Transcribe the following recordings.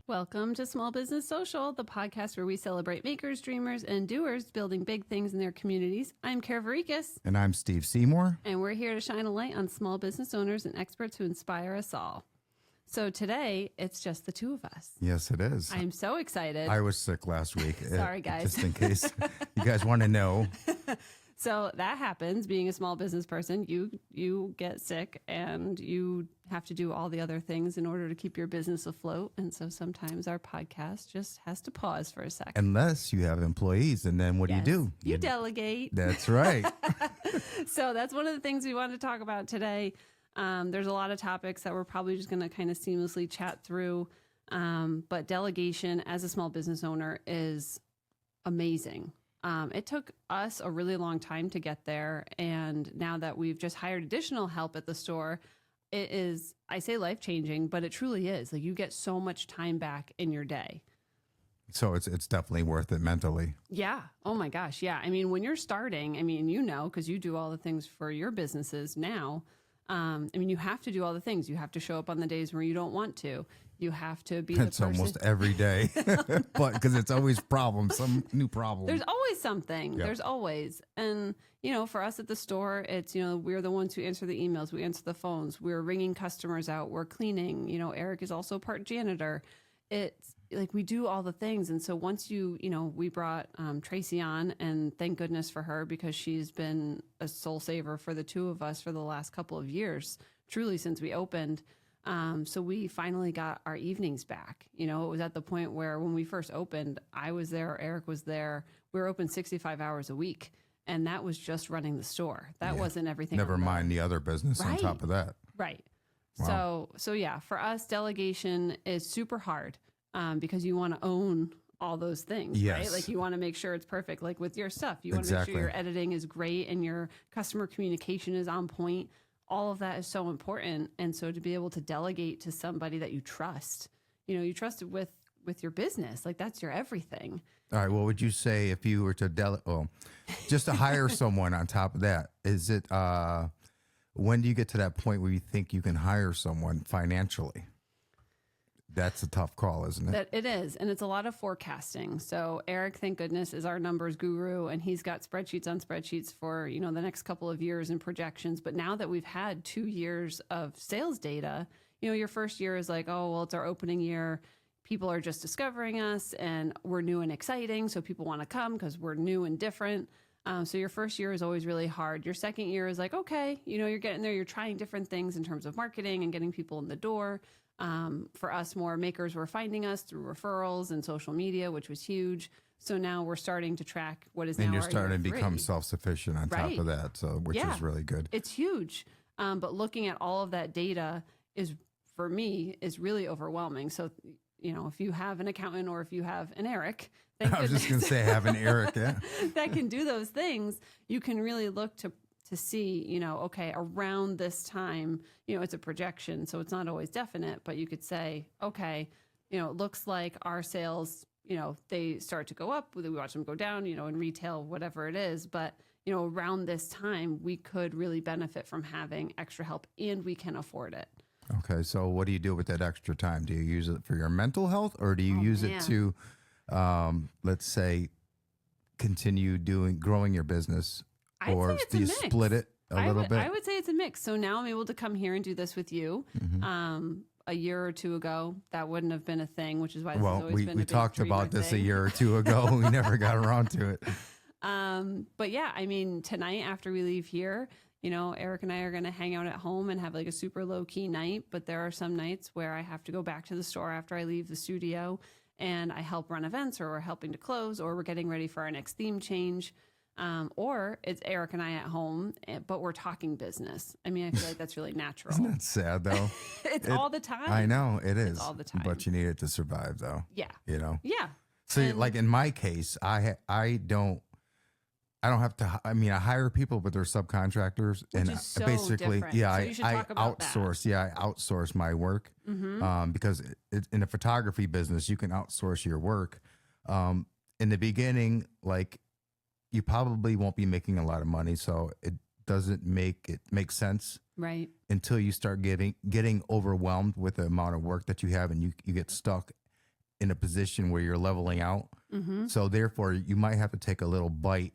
Welcome to Small Business Social, the podcast where we celebrate makers, dreamers, and doers building big things in their communities. I'm Kara Verikas. And I'm Steve Seymour. And we're here to shine a light on small business owners and experts who inspire us all. So today, it's just the two of us. Yes, it is. I'm so excited. I was sick last week. Sorry, guys. Just in case you guys want to know. So that happens. Being a small business person, you get sick and you have to do all the other things in order to keep your business afloat. And so sometimes our podcast just has to pause for a second. Unless you have employees, and then what do you do? You delegate. That's right. So that's one of the things we wanted to talk about today. There's a lot of topics that we're probably just going to kind of seamlessly chat through. But delegation as a small business owner is amazing. It took us a really long time to get there. And now that we've just hired additional help at the store, it is, I say life-changing, but it truly is. Like, you get so much time back in your day. So it's definitely worth it mentally. Yeah. Oh my gosh. Yeah. I mean, when you're starting, because you do all the things for your businesses now. You have to do all the things. You have to show up on the days where you don't want to. You have to be the person. It's almost every day, but because it's always some new problem. There's always something. Yep. There's always. And, for us at the store, it's, we're the ones who answer the emails. We answer the phones. We're ringing customers out. We're cleaning. Eric is also part janitor. It's like we do all the things. And so once we brought Tracy on, and thank goodness for her, because she's been a soul saver for the two of us for the last couple of years, truly since we opened. So we finally got our evenings back. It was at the point where when we first opened, I was there, Eric was there. We were open 65 hours a week, and that was just running the store. That wasn't everything. Never mind the other business on top of that. Right. Wow. So yeah, for us, delegation is super hard because you want to own all those things, yes. right? Like, you want to make sure it's perfect. Like with your stuff, you want to make sure your editing is great and your customer communication is on point. All of that is so important. And so to be able to delegate to somebody that you trust, you trust it with your business, like that's your everything. All right. What would you say if you were to just to hire someone on top of that? Is it, when do you get to that point where you think you can hire someone financially? That's a tough call, isn't it? It is. And it's a lot of forecasting. So Eric, thank goodness, is our numbers guru, and he's got spreadsheets on spreadsheets for, the next couple of years and projections. But now that we've had 2 years of sales data, your first year is like, oh, well, it's our opening year. People are just discovering us and we're new and exciting. So people want to come because we're new and different. So your first year is always really hard. Your second year is like, okay, you're getting there. You're trying different things in terms of marketing and getting people in the door. For us, more makers were finding us through referrals and social media, which was huge. So now we're starting to track what is now our year 3. And you're starting to become self-sufficient on top of that, which is really good. It's huge. But looking at all of that data for me, is really overwhelming. So, if you have an accountant or if you have an Eric, I was just going to say have an Eric, yeah. that can do those things, you can really look to see, okay, around this time, it's a projection, so it's not always definite, but you could say, okay, it looks like our sales, they start to go up, we watch them go down, in retail, whatever it is. But, around this time, we could really benefit from having extra help, and we can afford it. Okay, so what do you do with that extra time? Do you use it for your mental health, or do you use it to, let's say, continue growing your business? Or do you split it a little bit? I would say it's a mix. So now I'm able to come here and do this with you. Mm-hmm. A year or two ago, that wouldn't have been a thing, which is why this has always been a big talked about this a year or two ago. We never got around to it. But yeah, tonight after we leave here, Eric and I are going to hang out at home and have like a super low key night. But there are some nights where I have to go back to the store after I leave the studio, and I help run events, or we're helping to close, or we're getting ready for our next theme change. Or it's Eric and I at home, but we're talking business. I feel like that's really natural. Isn't that sad, though? It's all the time. I know, it is. It's all the time. But you need it to survive, though. Yeah. Yeah. So, like in my case, I don't have to. I hire people, but they're subcontractors, which and is so different. Yeah, so I outsource. That. Yeah, I outsource my work because in the photography business, you can outsource your work. In the beginning, like, you probably won't be making a lot of money, so it doesn't make sense, right? Until you start getting overwhelmed with the amount of work that you have, and you get stuck. in a position where you're leveling out. Mm-hmm. So therefore, you might have to take a little bite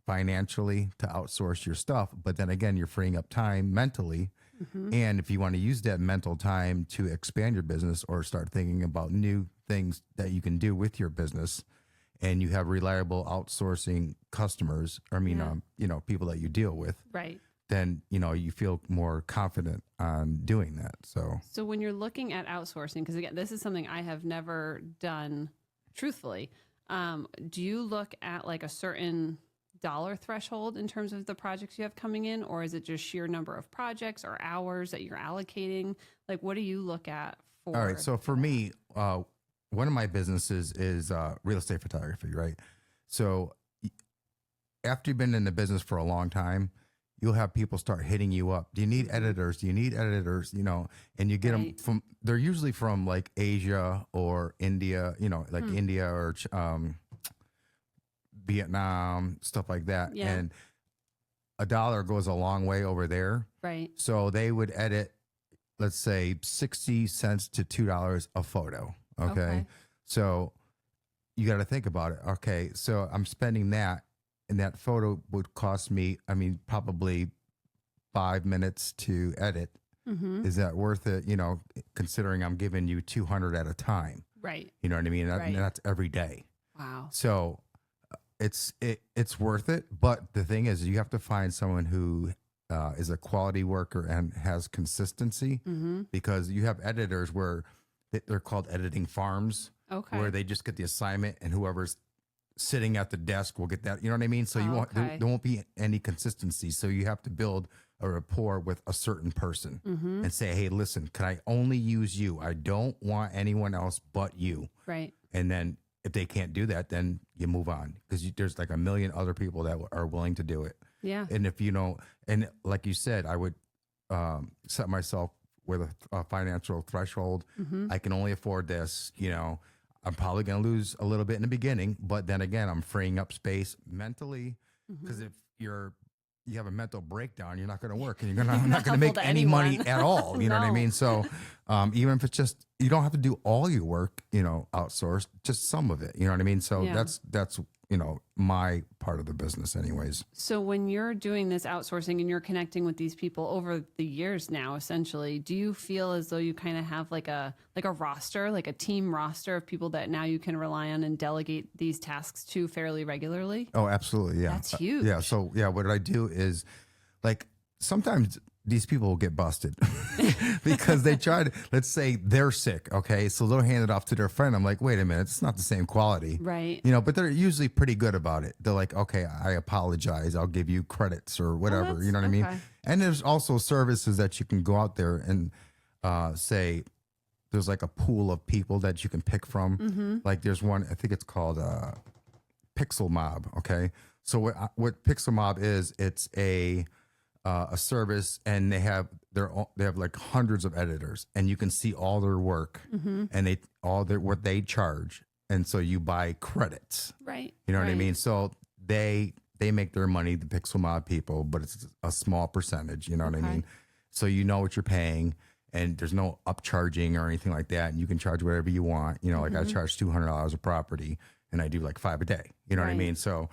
financially to outsource your stuff. But then again, you're freeing up time mentally. Mm-hmm. And if you want to use that mental time to expand your business or start thinking about new things that you can do with your business, and you have reliable outsourcing customers, people that you deal with, Right. then, you feel more confident on doing that. So when you're looking at outsourcing, because again, this is something I have never done truthfully, do you look at like a certain dollar threshold in terms of the projects you have coming in, or is it just sheer number of projects or hours that you're allocating? Like, what do you look at for? All right. So for me, one of my businesses is real estate photography, right? So after you've been in the business for a long time, you'll have people start hitting you up. Do you need editors? Do you need editors? And you get them they're usually from like Asia or India, India or Vietnam, stuff like that. Yeah. And $1 goes a long way over there. Right. So they would edit, let's say 60 cents to $2 a photo. Okay. So you got to think about it. Okay. So I'm spending that, and that photo would cost me, probably 5 minutes to edit. Mm-hmm. Is that worth it? Considering I'm giving you 200 at a time. Right. You know what I mean? Right. And that's every day. Wow. So it's worth it. But the thing is, you have to find someone who is a quality worker and has consistency, mm-hmm. because you have editors where they're called editing farms, where they just get the assignment and whoever's sitting at the desk will get that. You know what I mean? So there won't be any consistency. So you have to build a rapport with a certain person, mm-hmm. and say, hey, listen, can I only use you? I don't want anyone else but you. Right. And then if they can't do that, then you move on, because there's like a million other people that are willing to do it. Yeah. And if and like you said, I would set myself with a financial threshold. Mm-hmm. I can only afford this. I'm probably going to lose a little bit in the beginning, but then again, I'm freeing up space mentally, because if you have a mental breakdown, you're not going to work, and you're not going to make any money at all. You know what I mean? So even if it's just, you don't have to do all your work, outsourced, just some of it. You know what I mean? So that's my part of the business anyways. So when you're doing this outsourcing and you're connecting with these people over the years now, essentially, do you feel as though you kind of have like a roster, like a team roster of people that now you can rely on and delegate these tasks to fairly regularly? Oh, absolutely. Yeah. That's huge. Yeah. So what I do is, like, sometimes these people will get busted because they tried, let's say they're sick. Okay. So they'll hand it off to their friend. I'm like, wait a minute, it's not the same quality. Right. But they're usually pretty good about it. They're like, okay, I apologize. I'll give you credits or whatever. You know what I mean? And there's also services that you can go out there and say, there's like a pool of people that you can pick from. Mm-hmm. Like there's one, I think it's called Pixel Mob. Okay. So what Pixel Mob is, it's a service, and they have like hundreds of editors, and you can see all their work, mm-hmm. and what they charge, and so you buy credits. Right. You know what I mean? So they make their money, the Pixel Mob people, but it's a small percentage. You know what I mean? So you know what you're paying, and there's no upcharging or anything like that, and you can charge whatever you want. Like I charge $200 a property, and I do like 5 a day. You know what I mean? So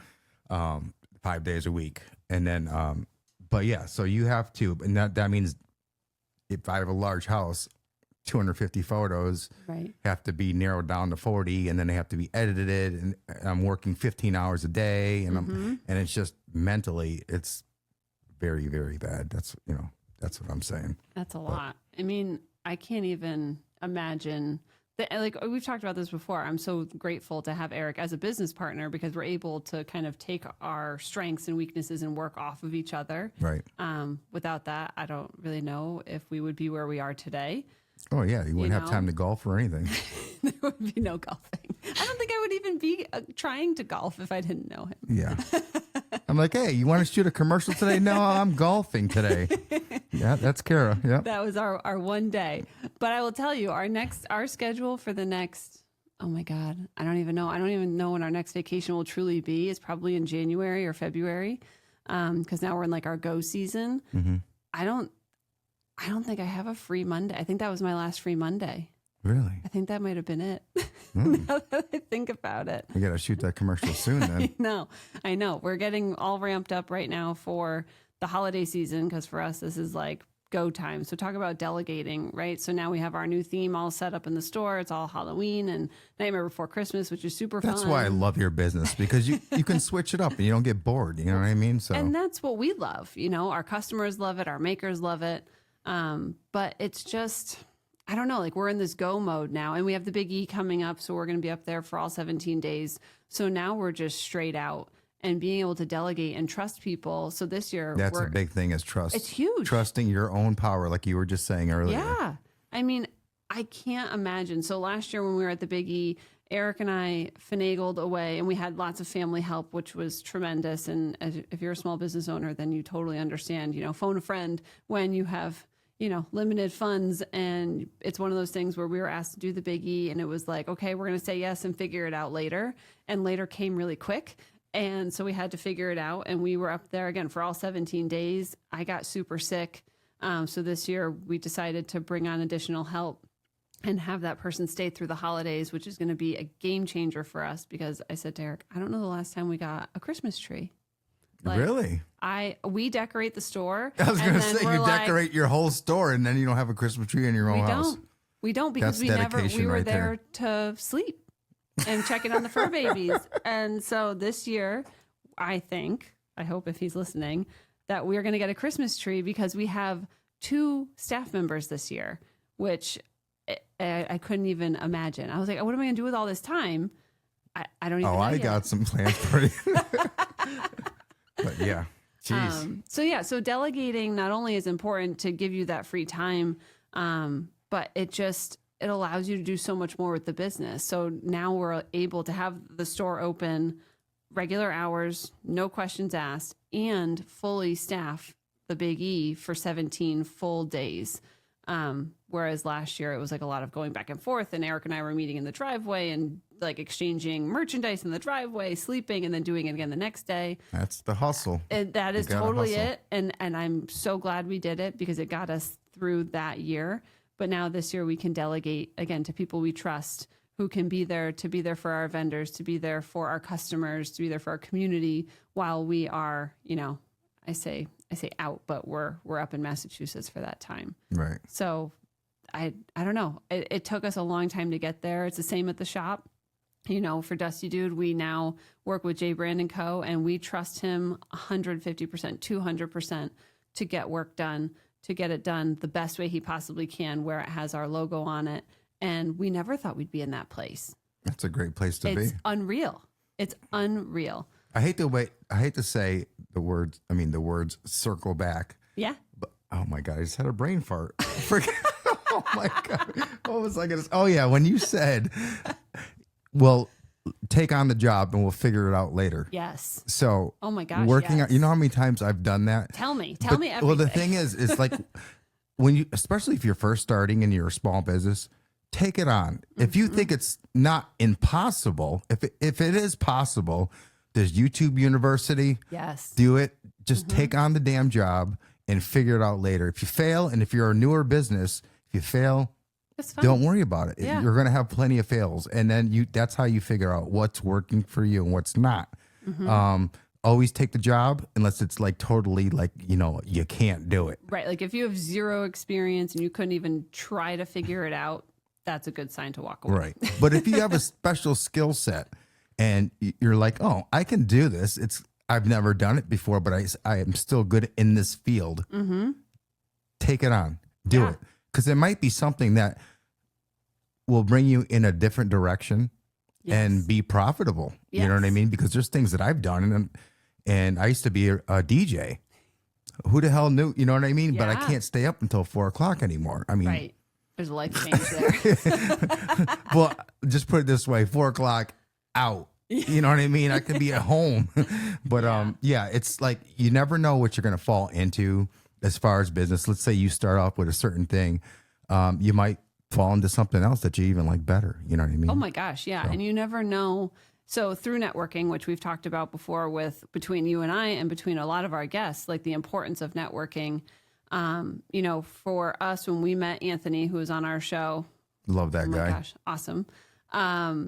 5 days a week, and then. But yeah, so you have to, and that means if I have a large house, 250 photos have to be narrowed down to 40, and then they have to be edited, and I'm working 15 hours a day, and and it's just mentally, it's very, very bad. That's what I'm saying. That's a lot. I mean, I can't even imagine. Like we've talked about this before, I'm so grateful to have Eric as a business partner, because we're able to kind of take our strengths and weaknesses and work off of each other. Right. Without that, I don't really know if we would be where we are today. Oh yeah, you wouldn't have time to golf or anything. There would be no golfing. I don't think I would even be trying to golf if I didn't know him. Yeah. I'm like, hey, you want to shoot a commercial today? No, I'm golfing today. Yeah, that's Kara. Yeah. That was our one day. But I will tell you, our schedule for the next, oh my God, I don't even know. I don't even know when our next vacation will truly be. It's probably in January or February. Because now we're in like our go season. Mm-hmm. I don't think I have a free Monday. I think that was my last free Monday. Really? I think that might have been it. now that I think about it. We got to shoot that commercial soon then. I know. We're getting all ramped up right now for the holiday season because for us, this is like go time. So talk about delegating, right? So now we have our new theme all set up in the store. It's all Halloween and Nightmare Before Christmas, which is super fun. That's why I love your business, because you can switch it up and you don't get bored. You know what I mean? So, and that's what we love. You know, our customers love it. Our makers love it. But it's just, I don't know, like we're in this go mode now, and we have the Big E coming up. So we're going to be up there for all 17 days. So now we're just straight out and being able to delegate and trust people. So this year, that's a big thing, is trust. It's huge. Trusting your own power, like you were just saying earlier. Yeah. I mean, I can't imagine. So last year when we were at the Big E, Eric and I finagled away, and we had lots of family help, which was tremendous. And if you're a small business owner, then you totally understand, you know, phone a friend when you have, you know, limited funds. And it's one of those things where we were asked to do the Big E, and it was like, okay, we're going to say yes and figure it out later. And later came really quick. And so we had to figure it out. And we were up there again for all 17 days. I got super sick. So this year we decided to bring on additional help and have that person stay through the holidays, which is going to be a game changer for us, because I said to Eric, I don't know the last time we got a Christmas tree. Like, really? We decorate the store. I was going to say, you decorate your whole store and then you don't have a Christmas tree in your own house. We don't, because we were there to sleep and check in on the fur babies. And so this year, I hope if he's listening, that we're going to get a Christmas tree, because we have 2 staff members this year, which I couldn't even imagine. I was like, what am I going to do with all this time? I don't even know I yet. got some plans for you. But yeah, jeez. So delegating not only is important to give you that free time, but it allows you to do so much more with the business. So now we're able to have the store open regular hours, no questions asked, and fully staff the Big E for 17 full days. Whereas last year it was like a lot of going back and forth, and Eric and I were meeting in the driveway and like exchanging merchandise in the driveway, sleeping, and then doing it again the next day. That's the hustle. That is totally it. And I'm so glad we did it, because it got us through that year. But now this year we can delegate again to people we trust, who can be there for our vendors, to be there for our customers, to be there for our community while we are, you know, I say out, but we're up in Massachusetts for that time. Right. So I don't know. It took us a long time to get there. It's the same at the shop. You know, for Dusty Dude, we now work with J. Brand & Co., and we trust him 150%, 200% to get work done, to get it done the best way he possibly can, where it has our logo on it. And we never thought we'd be in that place. That's a great place to be. It's unreal. It's unreal. I hate to say the words circle back. Yeah. But, oh my God, I just had a brain fart. Oh my God. What was I going to say? Oh yeah. When you said, well, take on the job and we'll figure it out later. Yes. So, oh my gosh, working out, you know how many times I've done that? Tell me everything. Well, the thing is, it's like when you, especially if you're first starting and you're a small business, take it on. Mm-hmm. If you think it's not impossible, if it is possible, there's YouTube University. Yes. Do it. Just take on the damn job and figure it out later. If you fail, and if you're a newer business, if you fail, don't worry about it. Yeah. You're going to have plenty of fails. And then that's how you figure out what's working for you and what's not. Mm-hmm. Always take the job unless it's like totally like, you know, you can't do it. Right. Like if you have zero experience and you couldn't even try to figure it out, that's a good sign to walk away. Right. But if you have a special skill set and you're like, oh, I can do this. I've never done it before, but I am still good in this field. Mm-hmm. Take it on. Do it. Because it might be something that will bring you in a different direction and be profitable. Yes. You know what I mean? Because there's things that I've done, and I used to be a DJ. Who the hell knew? You know what I mean? Yeah. But I can't stay up until 4:00 anymore. I mean, right. There's a life change there. Well, just put it this way: 4:00 out. You know what I mean? I could be at home, but it's like you never know what you're going to fall into as far as business. Let's say you start off with a certain thing, you might fall into something else that you even like better. You know what I mean? Oh my gosh, yeah. So. And you never know. So through networking, which we've talked about before between you and I and between a lot of our guests, like the importance of networking. You know, for us, when we met Anthony, who was on our show. Love that guy. Oh my gosh, awesome. I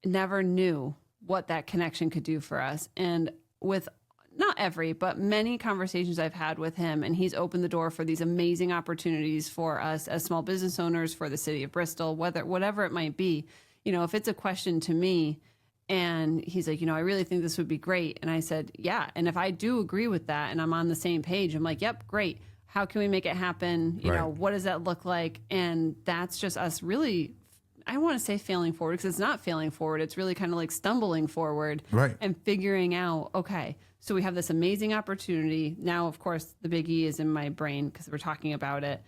never knew what that connection could do for us. And with not every, but many conversations I've had with him, and he's opened the door for these amazing opportunities for us as small business owners, for the city of Bristol, whatever it might be. If it's a question to me and he's like, I really think this would be great. And I said, yeah. And if I do agree with that and I'm on the same page, I'm like, yep, great. How can we make it happen? What does that look like? And that's just us really, I want to say failing forward, because it's not failing forward. It's really kind of like stumbling forward, right, and figuring out, okay, so we have this amazing opportunity. Now, of course, the big E is in my brain because we're talking about it.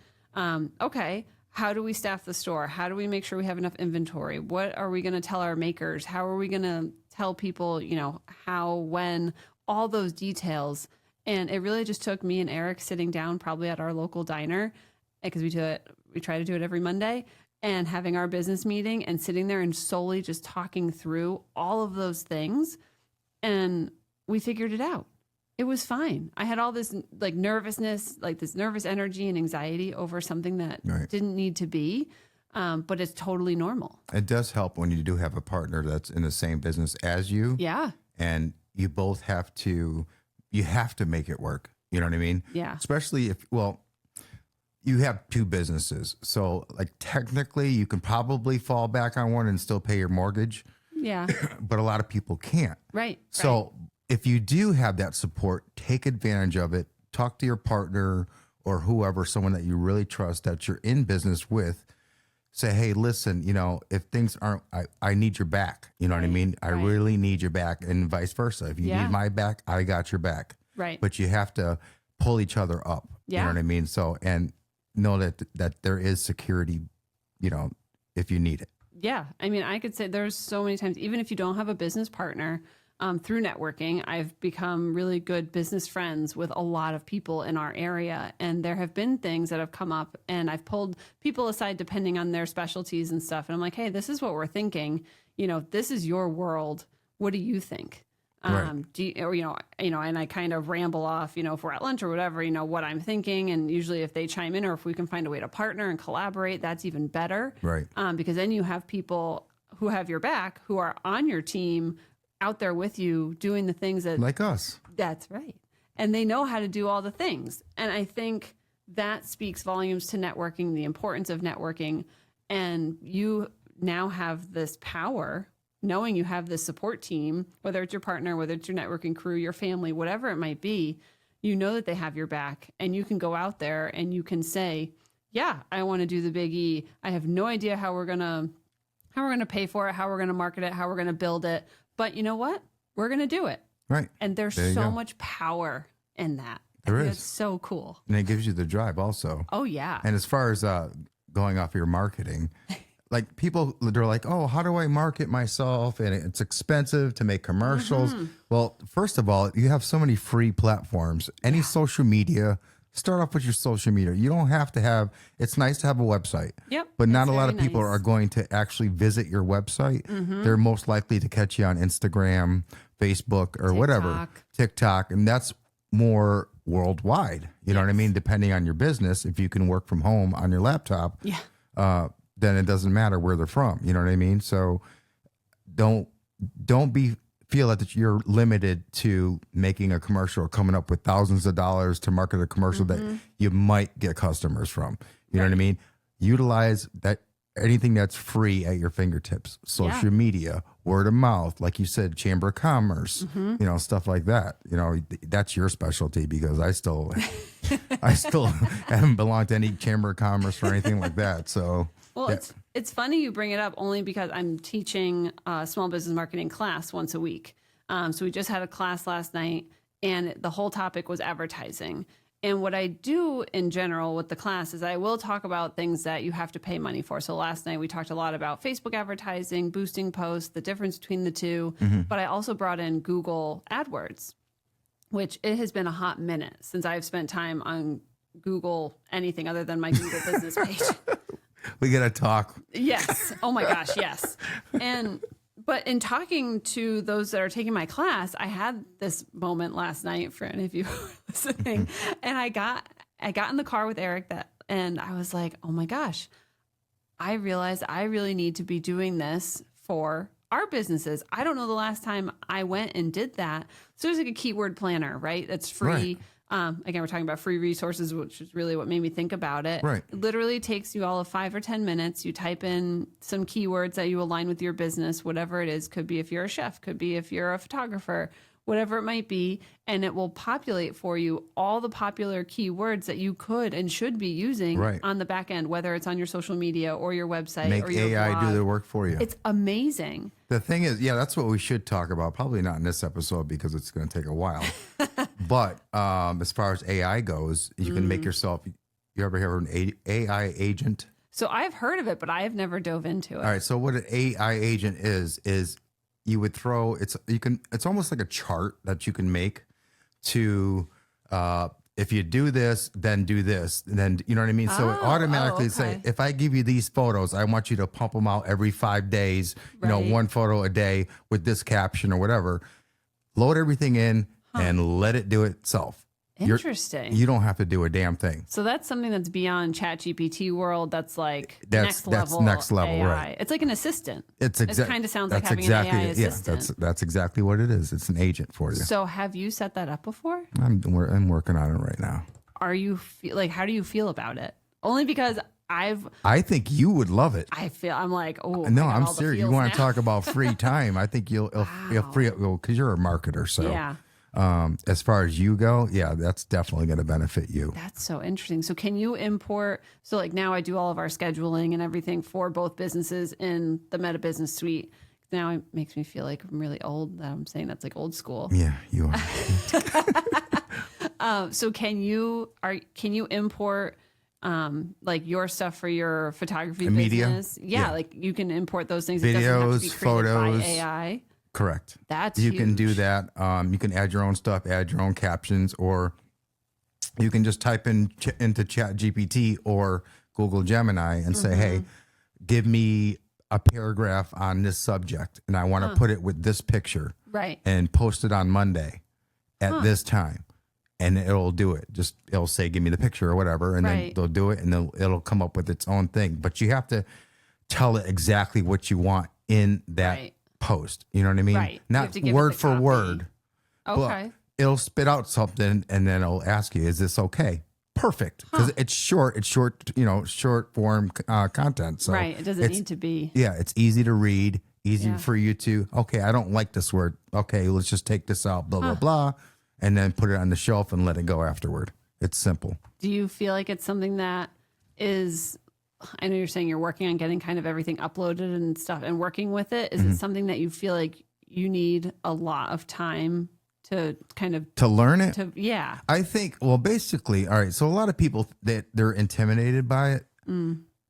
Okay, how do we staff the store? How do we make sure we have enough inventory? What are we going to tell our makers? How are we going to tell people, how, when, all those details? And it really just took me and Eric sitting down probably at our local diner, because we try to do it every Monday, and having our business meeting and sitting there and solely just talking through all of those things. And we figured it out. It was fine. I had all this like nervousness, like this nervous energy and anxiety over something that didn't need to be, but it's totally normal. It does help when you do have a partner that's in the same business as you. Yeah. And you both have to make it work. You know what I mean? Yeah. Especially if, you have two businesses. So like technically you can probably fall back on one and still pay your mortgage. Yeah. But a lot of people can't. Right. So if you do have that support, take advantage of it. Talk to your partner or whoever, someone that you really trust that you're in business with. Say, hey, listen, if things aren't, I need your back. You know what I mean? I really need your back, and vice versa. If you need my back, I got your back. Right. But you have to pull each other up. You know what I mean? So, and know that there is security, if you need it. Yeah. I mean, I could say there's so many times, even if you don't have a business partner, through networking, I've become really good business friends with a lot of people in our area. And there have been things that have come up, and I've pulled people aside depending on their specialties and stuff. And I'm like, hey, this is what we're thinking. This is your world. What do you think? Do you, and I kind of ramble off, if we're at lunch or whatever, what I'm thinking. And usually if they chime in, or if we can find a way to partner and collaborate, that's even better. Right. Because then you have people who have your back, who are on your team, out there with you, doing the things that, like us. That's right. And they know how to do all the things. And I think that speaks volumes to networking, the importance of networking. And you now have this power, knowing you have this support team, whether it's your partner, whether it's your networking crew, your family, whatever it might be, that they have your back, and you can go out there and you can say, yeah, I want to do the big E. I have no idea how we're going to pay for it, how we're going to market it, how we're going to build it. But you know what? We're going to do it. Right. And there's so much power in that. There is. It's so cool. And it gives you the drive also. Oh, yeah. And as far as going off your marketing, like people, they're like, oh, how do I market myself? And it's expensive to make commercials. Mm-hmm. Well, first of all, you have so many free platforms. Any social media, start off with your social media. You don't have to have, it's nice to have a website. Yep. But not a lot of people are going to actually visit your website. Mm-hmm. They're most likely to catch you on Instagram, Facebook, or whatever. TikTok. And that's more worldwide. You know what I mean? Depending on your business, if you can work from home on your laptop, then it doesn't matter where they're from. You know what I mean? So don't feel that you're limited to making a commercial or coming up with thousands of dollars to market a commercial that you might get customers from. You know what I mean? Utilize that, anything that's free at your fingertips. Social media, word of mouth, like you said, Chamber of Commerce, stuff like that. That's your specialty, because I still haven't belonged to any Chamber of Commerce or anything like that. So well, it's funny you bring it up, only because I'm teaching a small business marketing class once a week. So we just had a class last night, and the whole topic was advertising. And what I do in general with the class is I will talk about things that you have to pay money for. So last night we talked a lot about Facebook advertising, boosting posts, the difference between the two. Mm-hmm. But I also brought in Google AdWords, which it has been a hot minute since I've spent time on Google anything other than my Google business page. We got to talk. Yes. Oh my gosh. Yes. But in talking to those that are taking my class, I had this moment last night, for any of you listening, and I got in the car with Eric and I was like, oh my gosh, I realized I really need to be doing this for our businesses. I don't know the last time I went and did that. So there's like a keyword planner, right? That's free. Again, we're talking about free resources, which is really what made me think about it. Right. It literally takes you all of 5 or 10 minutes. You type in some keywords that you align with your business, whatever it is. Could be if you're a chef, could be if you're a photographer, whatever it might be. And it will populate for you all the popular keywords that you could and should be using on the back end, whether it's on your social media or your website or your AI blog. do the work for you. It's amazing. The thing is, that's what we should talk about. Probably not in this episode because it's going to take a while. But as far as AI goes, you can make yourself. You ever hear of an AI agent? So I've heard of it, but I have never dove into it. All right. So what an AI agent is you would throw it's almost like a chart that you can make to if you do this, then do this, and then you know what I mean. So it automatically say, if I give you these photos, I want you to pump them out every 5 days. You know, 1 photo a day with this caption or whatever. Load everything in and let it do it itself. Interesting. You don't have to do a damn thing. So that's something that's beyond ChatGPT world. That's like that's next level, AI. right? It's like an assistant. It kind of sounds like having an AI assistant. That's exactly what it is. It's an agent for you. So have you set that up before? I'm working on it right now. Are you how do you feel about it? Only because I think you would love it. I'm like, oh no, I'm serious. You want to talk about free time? I think you'll free up because you're a marketer. So yeah. As far as you go, that's definitely going to benefit you. That's so interesting. So can you import? So like now I do all of our scheduling and everything for both businesses in the Meta Business Suite. Now it makes me feel like I'm really old that I'm saying that's like old school. Yeah, you are. So can you import like your stuff for your photography business? Yeah, like you can import those things. Videos, it doesn't have to be photos, by AI. Correct. You can do that. You can add your own stuff, add your own captions, or you can just type into ChatGPT or Google Gemini and say, "Hey, give me a paragraph on this subject, and I want to put it with this picture, right? And post it on Monday at this time." And it'll do it. It'll say, "Give me the picture" or whatever, and then they'll do it, and it'll come up with its own thing. But you have to tell it exactly what you want in that post. You know what I mean? Right. Not word for word. Okay. It'll spit out something, and then it'll ask you, "Is this okay?" Perfect, because it's short. It's short. Short form content. So it doesn't need to be. Yeah, it's easy to read. Easy for you to. Okay, I don't like this word. Okay, let's just take this out. Blah blah blah. And then put it on the shelf and let it go afterward. It's simple. Do you feel like it's something that is, I know you're saying you're working on getting kind of everything uploaded and stuff and working with it. Is it something that you feel like you need a lot of time to kind of... To learn it? Yeah. I think, well, basically, all right, so a lot of people, they're intimidated by it.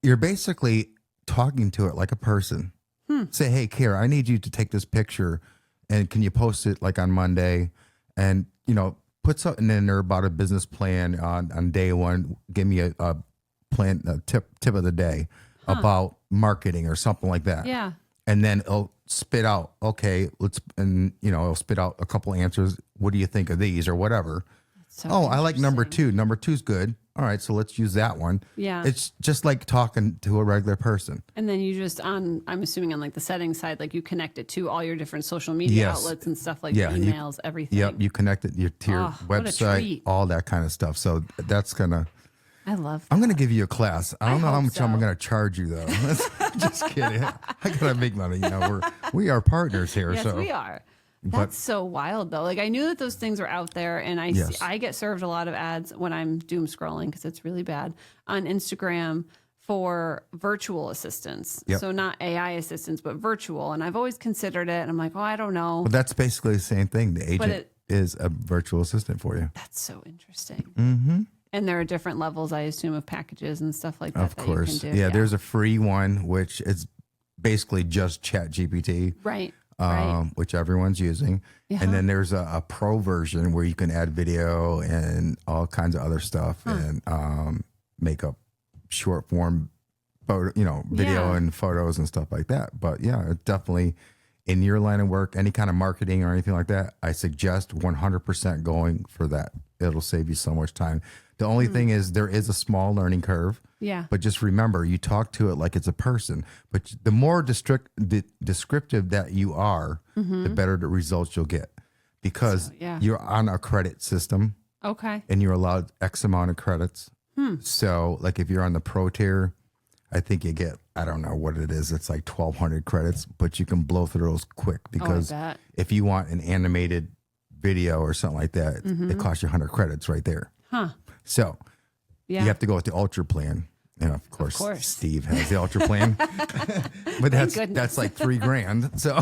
You're basically talking to it like a person. Say, "Hey, Kara, I need you to take this picture and can you post it like on Monday?" And, put something in there about a business plan on day one. Give me a plan, a tip of the day about marketing or something like that. Yeah. And then it'll spit out, okay, it'll spit out a couple answers. What do you think of these or whatever? So I like number 2. Number 2's good. All right, so let's use that one. Yeah. It's just like talking to a regular person. And then you just I'm assuming on like the settings side, like you connect it to all your different social media outlets and stuff like emails, everything. Yep, you connect it to your website, all that kind of stuff. So that's I love that. I'm going to give you a class. I don't know how much I'm going to charge you, though. Just kidding. I got to make money. We are partners here. Yes, so. we are. That's so wild, though. Like I knew that those things were out there, and I get served a lot of ads when I'm doom scrolling because it's really bad on Instagram for virtual assistants. Yep. So not AI assistants, but virtual. And I've always considered it. And I'm like, I don't know. But that's basically the same thing. The agent is a virtual assistant for you. That's so interesting. Mm-hmm. And there are different levels, I assume, of packages and stuff like that. Of course. You can do. Yeah, there's a free one, which is basically just ChatGPT. Right. Which everyone's using. And then there's a pro version where you can add video and all kinds of other stuff and make up short form photo, video and photos and stuff like that. But yeah, it definitely in your line of work, any kind of marketing or anything like that, I suggest 100% going for that. It'll save you so much time. The only thing is there is a small learning curve. Yeah. But just remember, you talk to it like it's a person. But the more descriptive that you are, the better the results you'll get. Because you're on a credit system. Okay. And you're allowed X amount of credits. So like if you're on the pro tier, I think you get, I don't know what it is. It's like 1,200 credits, but you can blow through those quick because if you want an animated video or something like that, it costs you 100 credits right there. Huh. So you have to go with the ultra plan. And of course. Steve has the ultra plan, but that's like $3,000. So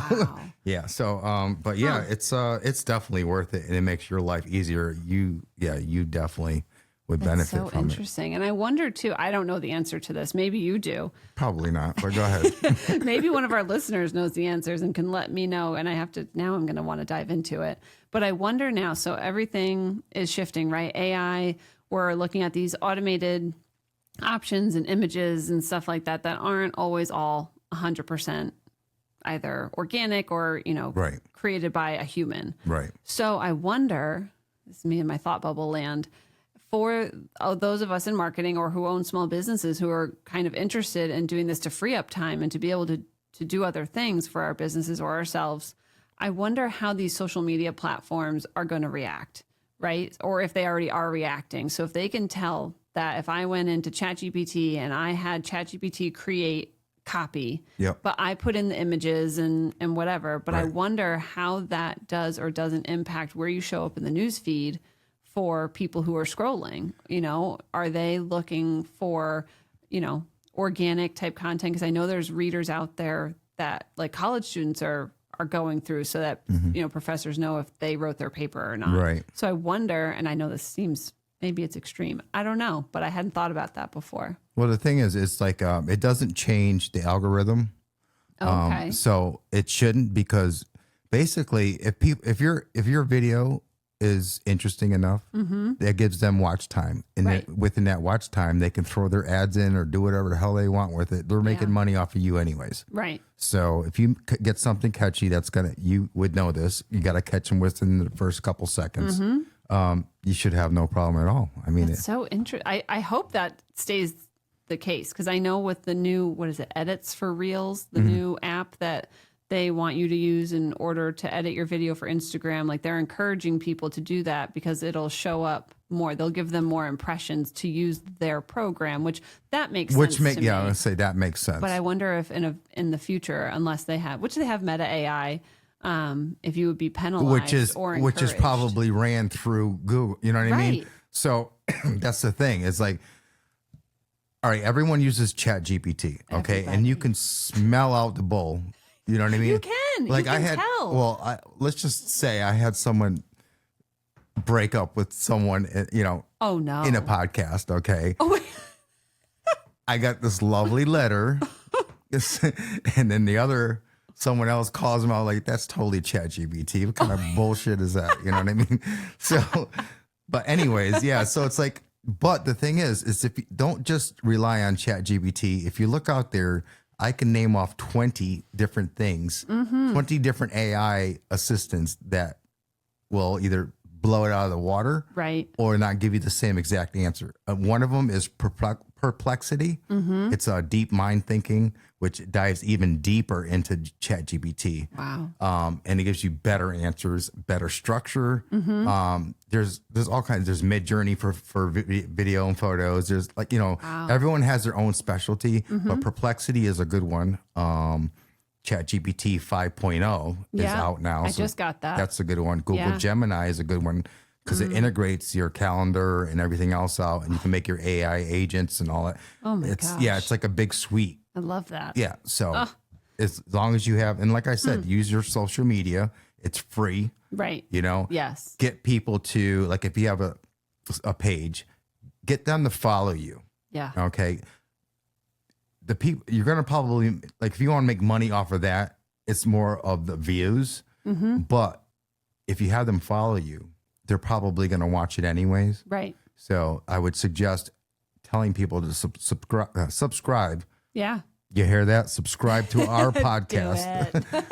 yeah. So, but yeah, it's definitely worth it. And it makes your life easier. You definitely would benefit from it. So interesting. And I wonder too, I don't know the answer to this. Maybe you do. Probably not, but go ahead. Maybe one of our listeners knows the answers and can let me know. And now I'm going to want to dive into it. But I wonder now, so everything is shifting, right? AI, we're looking at these automated options and images and stuff like that aren't always all 100% either organic or, created by a human. Right. So I wonder, this is me in my thought bubble land, for those of us in marketing or who own small businesses who are kind of interested in doing this to free up time and to be able to do other things for our businesses or ourselves, I wonder how these social media platforms are going to react, right? Or if they already are reacting. So if they can tell that if I went into ChatGPT and I had ChatGPT create copy, but I put in the images and whatever, but I wonder how that does or doesn't impact where you show up in the news feed for people who are scrolling. Are they looking for, organic type content? Because I know there's readers out there that like college students are going through so that, professors know if they wrote their paper or not. Right. So I wonder, and I know this seems, maybe it's extreme. I don't know, but I hadn't thought about that before. Well, the thing is, it's like it doesn't change the algorithm. Okay. So it shouldn't, because basically, if your video is interesting enough, that gives them watch time, and within that watch time, they can throw their ads in or do whatever the hell they want with it. They're making money off of you anyways. Right. So if you get something catchy, you would know this. You got to catch them within the first couple seconds. You should have no problem at all. I mean, it's so interesting. I hope that stays the case, because I know with the new, edits for Reels, the new app that they want you to use in order to edit your video for Instagram, like they're encouraging people to do that because it'll show up more. They'll give them more impressions to use their program, which that makes sense. I would say that makes sense. But I wonder if in the future, unless they have Meta AI, if you would be penalized or encouraged. Which is probably ran through Google. You know what I mean? So that's the thing. It's like, all right, everyone uses ChatGPT, okay? Everybody. And you can smell out the bull. You know what I mean? You can. Like you can tell. Well, let's just say I had someone break up with someone, oh no, in a podcast, okay? Oh, I got this lovely letter, and then someone else calls them out like, that's totally ChatGPT. What kind of bullshit is that? You know what I mean? So, but anyways, yeah. So it's like, but the thing is if you don't just rely on ChatGPT, if you look out there, I can name off 20 different things, 20 different AI assistants that will either blow it out of the water, right, or not give you the same exact answer. One of them is Perplexity. It's a deep mind thinking, which dives even deeper into ChatGPT. Wow. And it gives you better answers, better structure. There's all kinds. There's Mid-Journey for video and photos. There's everyone has their own specialty, but Perplexity is a good one. ChatGPT 5.0 is out now. I just got that. That's a good one. Google Gemini is a good one, because it integrates your calendar and everything else out, and you can make your AI agents and all that. Oh my gosh. Yeah, it's like a big suite. I love that. Yeah. So as long as you have, and like I said, use your social media. It's free. Right. Yes. Get people to, like, if you have a page, get them to follow you. Yeah. Okay. The people, you're going to probably, like, if you want to make money off of that, it's more of the views. But if you have them follow you, they're probably going to watch it anyways. Right. So I would suggest telling people to subscribe. Yeah. You hear that? Subscribe to our podcast. Do it.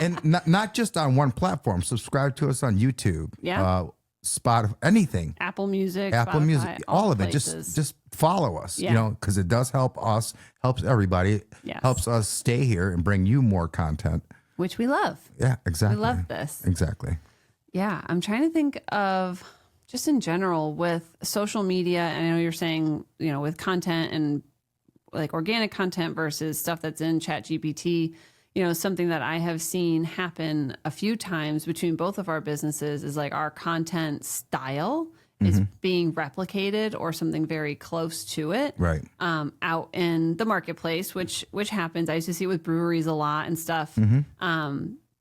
And not just on one platform. Subscribe to us on YouTube. Yeah. Spotify, anything, Apple Music, Apple Spotify, Music, all of it. places. Just follow us, Yeah. you know, because it does help us, helps everybody, Yes. helps us stay here and bring you more content. Which we love. Yeah, exactly. We love this. Exactly. Yeah, I'm trying to think of just in general with social media. And I know you're saying, you know, with content and like organic content versus stuff that's in ChatGPT, you know, something that I have seen happen a few times between both of our businesses is like our content style is being replicated or something very close to it, Right. out in the marketplace, which happens. I used to see it with breweries a lot and stuff.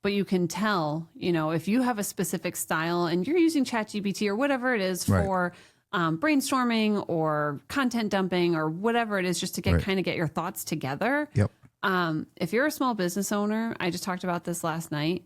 But you can tell, you know, if you have a specific style and you're using ChatGPT or whatever it is Right. for brainstorming or content dumping or whatever it is, just to get Right. kind of get your thoughts together. Yep. If you're a small business owner, I just talked about this last night.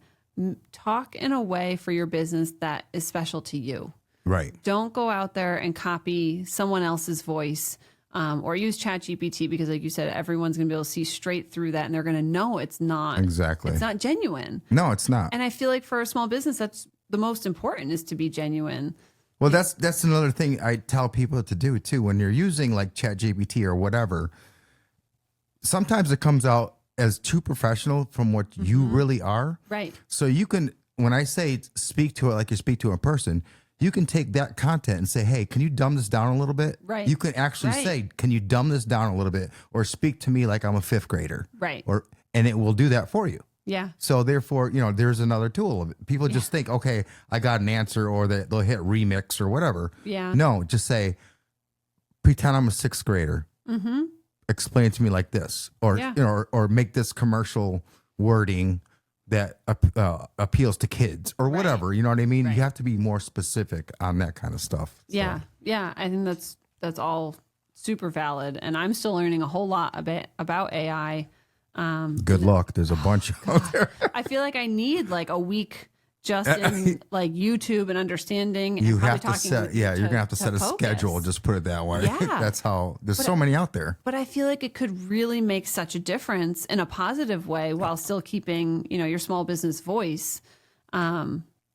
Talk in a way for your business that is special to you. Right. Don't go out there and copy someone else's voice, or use ChatGPT, because like you said, everyone's going to be able to see straight through that and they're going to know it's not Exactly. it's not genuine. No, it's not. And I feel like for a small business, that's the most important, is to be genuine. Well, that's another thing I tell people to do too. When you're using like ChatGPT or whatever, sometimes it comes out as too professional from what you really are. Right. So you can, when I say speak to it like you speak to a person, you can take that content and say, hey, can you dumb this down a little bit? Right. You can actually Right. say, can you dumb this down a little bit, or speak to me like I'm a fifth grader? Right. And it will do that for you. Yeah. So therefore, you know, there's another tool of it. People just think, okay, I got an answer, or they'll hit remix or whatever. Yeah. No, just say, pretend I'm a sixth grader. Explain it to me like this, or Yeah. you know, or make this commercial wording that appeals to kids or whatever. You know what I mean? Right. You have to be more specific on that kind of stuff. So, Yeah. Yeah. I think that's all super valid. And I'm still learning a whole lot about AI. Good luck. There's a bunch out there. I feel like I need like a week just in like YouTube and understanding. And You probably have to talking set, you're gonna have to set a focus. schedule. Just put it that way. Yeah. That's how. There's so many out there. But I feel like it could really make such a difference in a positive way while still keeping, you know, your small business voice.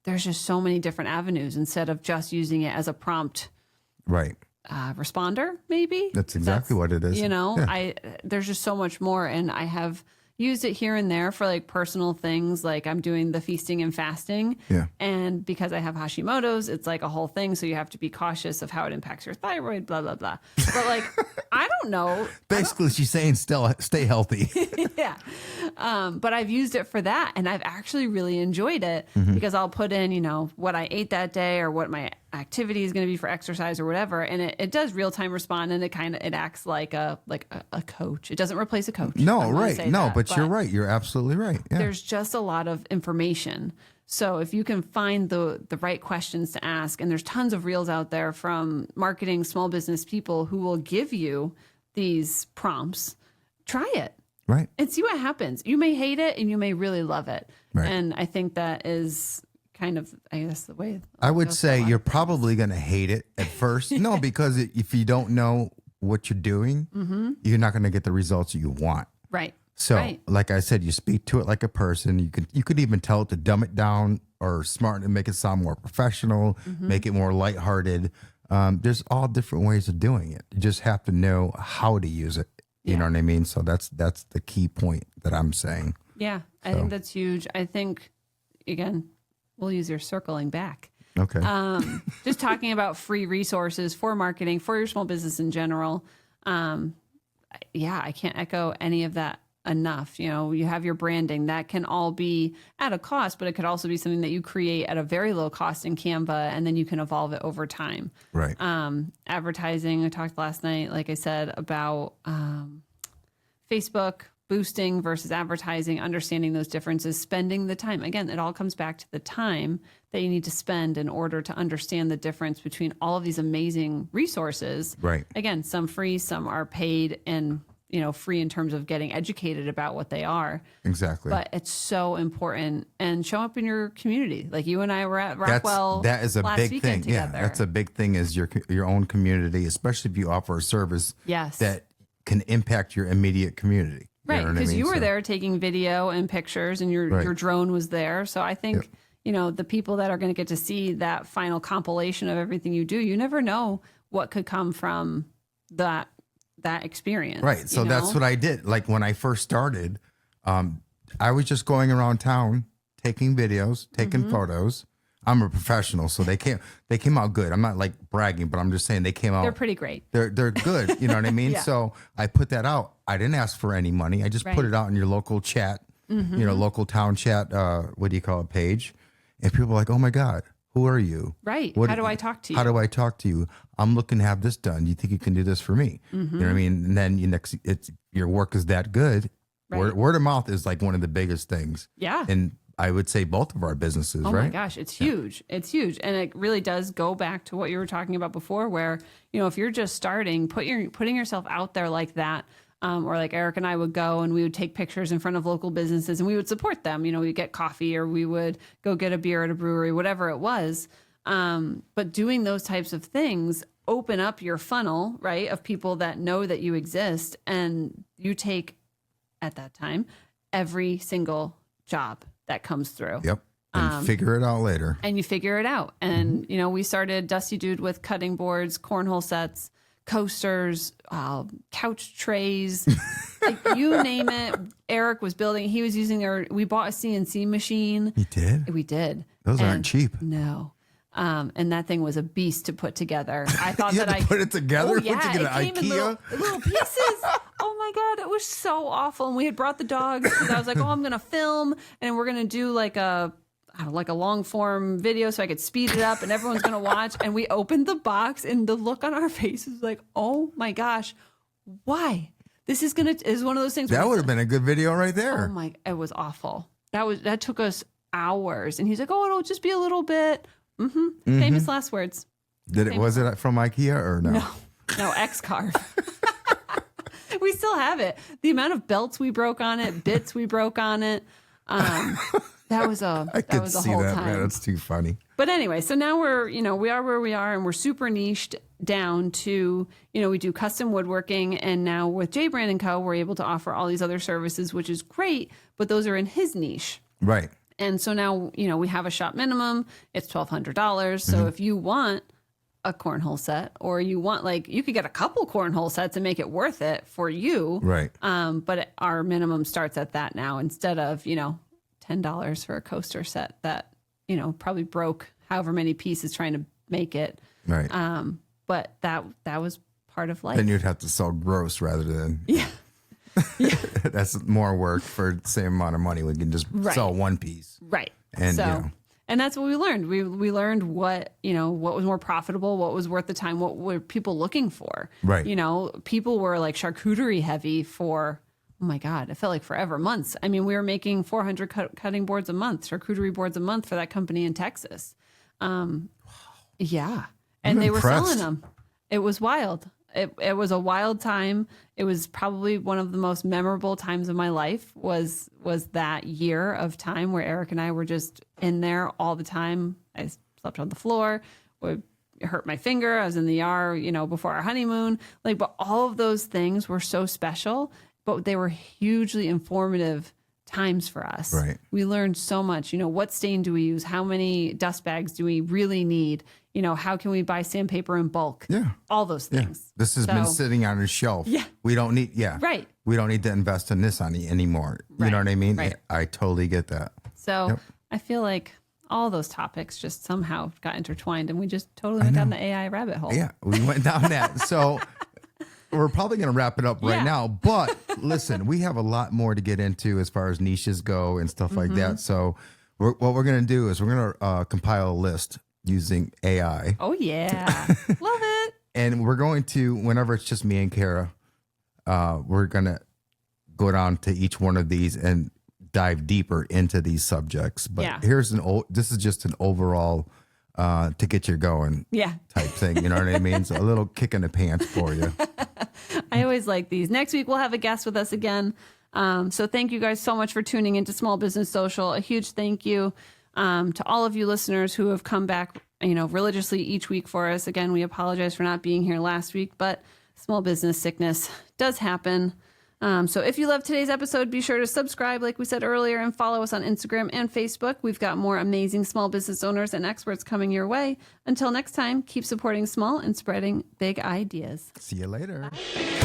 There's just so many different avenues instead of just using it as a prompt Right. responder, maybe. That's exactly what it is. You know, Yeah. there's just so much more, and I have used it here and there for like personal things, like I'm doing the feasting and fasting. Yeah. And because I have Hashimoto's, it's like a whole thing. So you have to be cautious of how it impacts your thyroid, blah, blah, blah. But like, I don't know. Basically, she's saying still stay healthy. Yeah. But I've used it for that, and I've actually really enjoyed it because I'll put in, you know, what I ate that day or what my activity is going to be for exercise or whatever. And it does real time respond, and it acts like a coach. It doesn't replace a coach. No, I'm gonna right. say No, that, but you're right. You're absolutely right. Yeah. There's just a lot of information. So if you can find the right questions to ask, and there's tons of reels out there from marketing small business people who will give you these prompts, try it. Right. And see what happens. You may hate it and you may really love it. Right. And I think that is kind of, I guess, the way I would say you're probably going to hate it at first. No, because if you don't know what you're doing, you're not going to get the results you want. right. So, Right. like I said, you speak to it like a person. You could even tell it to dumb it down or smart and make it sound more professional, make it more lighthearted. There's all different ways of doing it. You just have to know how to use it. You know what I mean? So that's the key point that I'm saying. Yeah. I think that's huge. I think, again, we'll use your circling back. Okay. Just talking about free resources for marketing, for your small business in general. I can't echo any of that enough. You know, you have your branding that can all be at a cost, but it could also be something that you create at a very low cost in Canva, and then you can evolve it over time. Right. Advertising, I talked last night, like I said, about Facebook boosting versus advertising, understanding those differences, spending the time. Again, it all comes back to the time that you need to spend in order to understand the difference between all of these amazing resources. Right. Again, some free, some are paid, and free in terms of getting educated about what they are. Exactly. But it's so important, and show up in your community. Like you and I were at Rockwell. That is a last big weekend thing. together. Yeah, that's a big thing, is your own community, especially if you offer a service Yes. that can impact your immediate community. Right, know what I because mean? you were So- there taking video and pictures, and your Right. your drone was there. So I think the people that are going to get to see that final compilation of everything you do, you never know what could come from that experience. Right. So that's what I did. Like when I first started, I was just going around town, taking videos, taking photos. I'm a professional, so they came out good. I'm not like bragging, but I'm just saying they came out. They're pretty great. They're good. You know what I mean? Yeah. So I put that out. I didn't ask for any money. I just put it out in your local chat, local town chat. What do you call it? Page. And people are like, "Oh my God, who are you? Right. How do I talk to you? How do I talk to you? I'm looking to have this done. You think you can do this for me? You know what I mean? And then your work is that good. Right. Word of mouth is like one of the biggest things. Yeah. And I would say both of our businesses, Oh right? my gosh, it's huge. It's huge. And it really does go back to what you were talking about before, where, if you're just starting, putting yourself out there like that, or like Eric and I would go and we would take pictures in front of local businesses and we would support them. We'd get coffee or we would go get a beer at a brewery, whatever it was. But doing those types of things open up your funnel, right, of people that know that you exist, and you take, at that time, every single job that comes through. Yep. And figure it out later. And you figure it out. And, we started Dusty Dude with cutting boards, cornhole sets, coasters, couch trays, like you name it. Eric was building, he was using we bought a CNC machine. You did? We did. Those aren't cheap. No. And that thing was a beast to put together. I thought you had to put it together? Oh, yeah. Put together It came IKEA? in little pieces. Oh my God, it was so awful. And we had brought the dogs because I was like, I'm going to film and we're going to do like a long form video so I could speed it up and everyone's going to watch. And we opened the box and the look on our faces was like, oh my gosh, why? This is one of those things. That would have been a good video right there. Oh it was awful. That took us hours. And he's like, it'll just be a little bit. Famous last words. Was it from IKEA or no? No, X-Carve. We still have it. The amount of belts we broke on it, bits we broke on it. That was a whole time. Man, that's too funny. But anyway, so now we are where we are and we're super niched down to, we do custom woodworking, and now with J Brand & Co, we're able to offer all these other services, which is great, but those are in his niche. Right. And so now, we have a shop minimum. It's $1,200. So if you want a cornhole set, or you want, you could get a couple cornhole sets and make it worth it for you. Right. But our minimum starts at that now, instead of, $10 for a coaster set that, probably broke however many pieces trying to make it. Right. But that was part of life. Then you'd have to sell gross rather than. Yeah. That's more work for the same amount of money. We can just sell one piece. Right. And and that's what we learned. We learned what was more profitable, what was worth the time, what were people looking for. Right. People were like charcuterie heavy for, oh my God, it felt like forever, months. I mean, we were making 400 cutting boards a month, charcuterie boards a month for that company in Texas. Yeah. And they were selling them. It was wild. It was a wild time. It was probably one of the most memorable times of my life was that year of time where Eric and I were just in there all the time. I slept on the floor, would hurt my finger. I was in the ER, before our honeymoon. But all of those things were so special, but they were hugely informative times for us. Right. We learned so much. What stain do we use? How many dust bags do we really need? How can we buy sandpaper in bulk? Yeah. All those things. Yeah. This has been sitting on a shelf. Yeah. We don't need, Right. We don't need to invest in this anymore. Right. You know what I mean? Right. I totally get that. So I feel like all those topics just somehow got intertwined and we just totally went down the AI rabbit hole. Yeah. We went down that. So we're probably going to wrap it up right now. But listen, we have a lot more to get into as far as niches go and stuff like that. So what we're going to do is we're going to compile a list using AI. Oh, yeah. Love it. And we're going to, whenever it's just me and Kara, we're going to go down to each one of these and dive deeper into these subjects. But this is just an overall to get you going type thing. You know what I mean? So a little kick in the pants for you. I always like these. Next week, we'll have a guest with us again. So thank you guys so much for tuning into Small Business Social. A huge thank you to all of you listeners who have come back, religiously each week for us. Again, we apologize for not being here last week, but small business sickness does happen. So if you love today's episode, be sure to subscribe, like we said earlier, and follow us on Instagram and Facebook. We've got more amazing small business owners and experts coming your way. Until next time, keep supporting small and spreading big ideas. See you later. Bye.